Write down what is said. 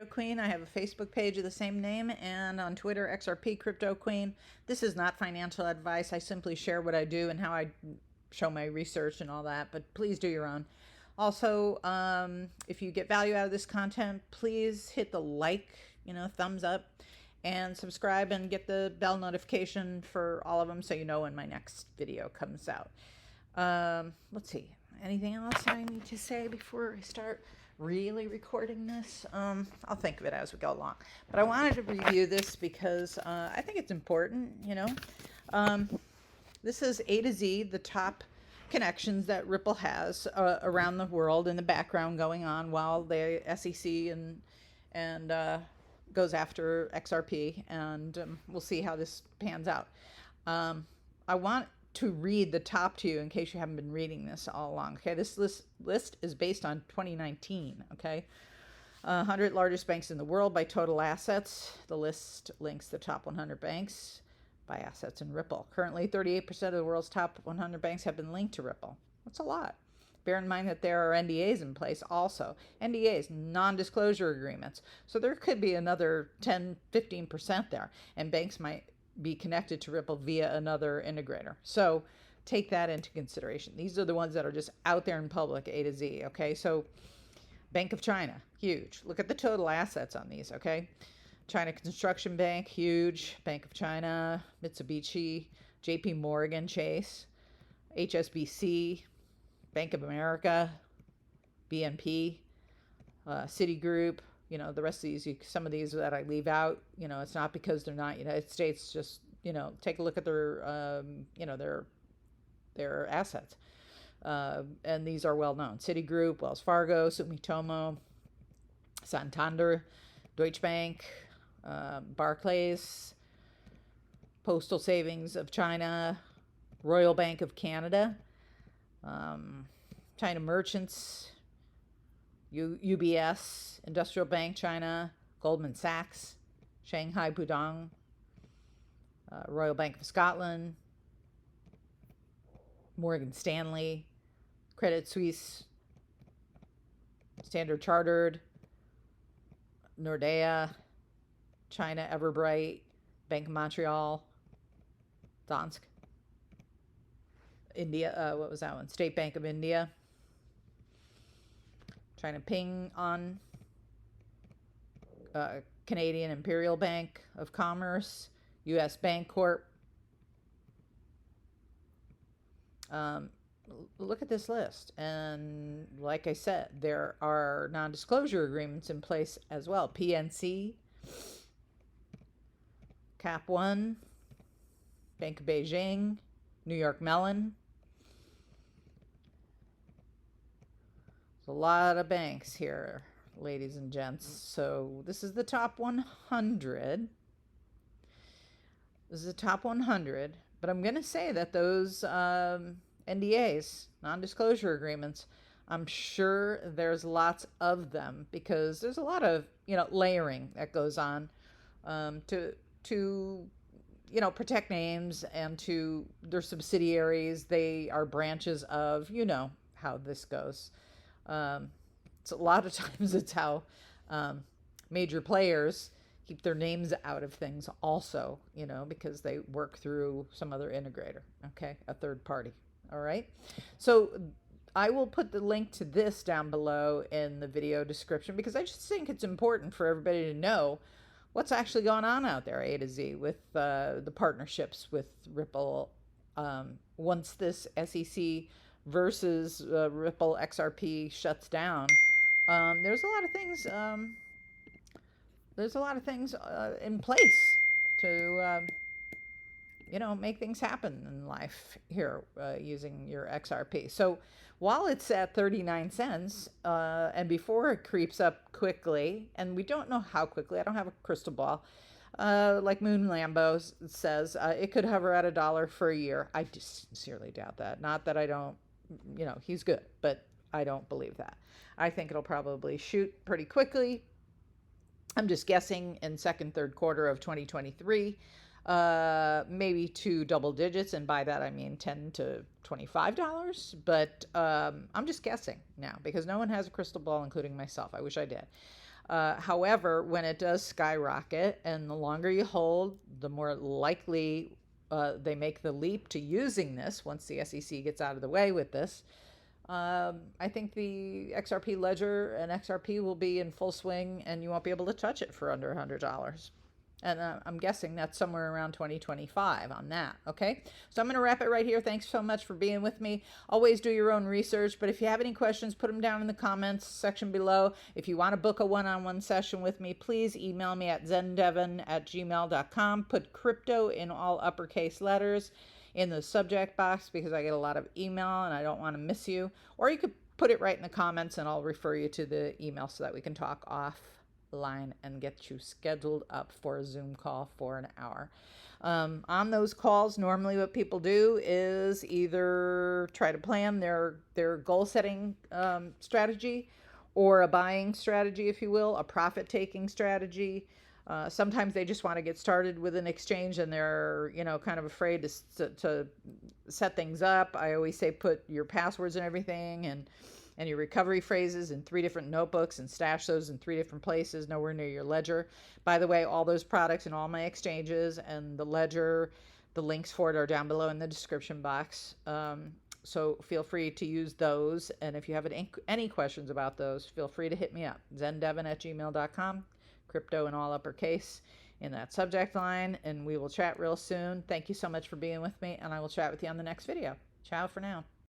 Queen. I have a Facebook page of the same name, and on Twitter, XRP Crypto Queen. This is not financial advice. I simply share what I do and how I show my research and all that, but please do your own. Also, if you get value out of this content, please hit the like, thumbs up, and subscribe and get the bell notification for all of them so you know when my next video comes out. Let's see. Anything else I need to say before I start really recording this? I'll think of it as we go along. But I wanted to review this because I think it's important, This is A to Z, the top connections that Ripple has around the world in the background going on while the SEC and goes after XRP, and we'll see how this pans out. I want to read the top to you in case you haven't been reading this all along. Okay, this list is based on 2019. Okay, 100 largest banks in the world by total assets. The list links the top 100 banks by assets in Ripple. Currently, 38% of the world's top 100 banks have been linked to Ripple. That's a lot. Bear in mind that there are NDAs in place also. NDAs, non-disclosure agreements. So there could be another 10, 15% there. And banks might be connected to Ripple via another integrator. So take that into consideration. These are the ones that are just out there in public, A to Z. Okay, so Bank of China, huge. Look at the total assets on these, okay? China Construction Bank, huge. Bank of China, Mitsubishi, JP Morgan Chase, HSBC, Bank of America, BNP, Citigroup, the rest of these, some of these that I leave out, it's not because they're not United States, just, take a look at their, their assets. And these are well known. Citigroup, Wells Fargo, Sumitomo, Santander, Deutsche Bank, Barclays, Postal Savings of China, Royal Bank of Canada, China Merchants, UBS, Industrial Bank China, Goldman Sachs, Shanghai Pudong, Royal Bank of Scotland, Morgan Stanley, Credit Suisse, Standard Chartered, Nordea, China Everbright, Bank of Montreal, Dansk, India, what was that one? State Bank of India, China Ping On, Canadian Imperial Bank of Commerce, U.S. Bank Corp. Look at this list. And like I said, there are non-disclosure agreements in place as well. PNC, Cap One, Bank of Beijing, New York Mellon. There's a lot of banks here, ladies and gents. So this is the top 100. This is the top 100. But I'm going to say that those NDAs, non-disclosure agreements, I'm sure there's lots of them because there's a lot of, layering that goes on to protect names and to their subsidiaries. They are branches of, how this goes. It's a lot of times it's how major players keep their names out of things also, because they work through some other integrator, okay, a third party. All right. So I will put the link to this down below in the video description because I just think it's important for everybody to know what's actually going on out there, A to Z, with the partnerships with Ripple. Once this SEC versus Ripple XRP shuts down, there's a lot of things. There's a lot of things in place to, make things happen in life here using your XRP. So while it's at 39 cents, and before it creeps up quickly, and we don't know how quickly, I don't have a crystal ball. Like Moon Lambo says, it could hover at $1 for a year. I just sincerely doubt that. Not that I don't, he's good, but I don't believe that. I think it'll probably shoot pretty quickly. I'm just guessing in second, third quarter of 2023, maybe to double digits. And by that, I mean $10 to $25. But I'm just guessing now because no one has a crystal ball, including myself. I wish I did. However, when it does skyrocket, and the longer you hold, the more likely they make the leap to using this once the SEC gets out of the way with this. I think the XRP ledger and XRP will be in full swing, and you won't be able to touch it for under $100. And I'm guessing that's somewhere around 2025 on that. Okay, so I'm going to wrap it right here. Thanks so much for being with me. Always do your own research, but if you have any questions, put them down in the comments section below. If you want to book a one-on-one session with me, please email me at zendevon@gmail.com. Put crypto in all uppercase letters in the subject box, because I get a lot of email and I don't want to miss you. Or you could put it right in the comments and I'll refer you to the email so that we can talk offline and get you scheduled up for a Zoom call for an hour. On those calls, normally what people do is either try to plan their goal setting strategy, or a buying strategy, if you will, a profit taking strategy. Sometimes they just want to get started with an exchange and they're, kind of afraid to set things up. I always say put your passwords and everything and your recovery phrases in 3 different notebooks and stash those in 3 different places, nowhere near your ledger. By the way, all those products and all my exchanges and the ledger, the links for it are down below in the description box. So feel free to use those. And if you have any questions about those, feel free to hit me up. zendevon@gmail.com. Crypto in all uppercase in that subject line, and we will chat real soon. Thank you so much for being with me, and I will chat with you on the next video. Ciao for now.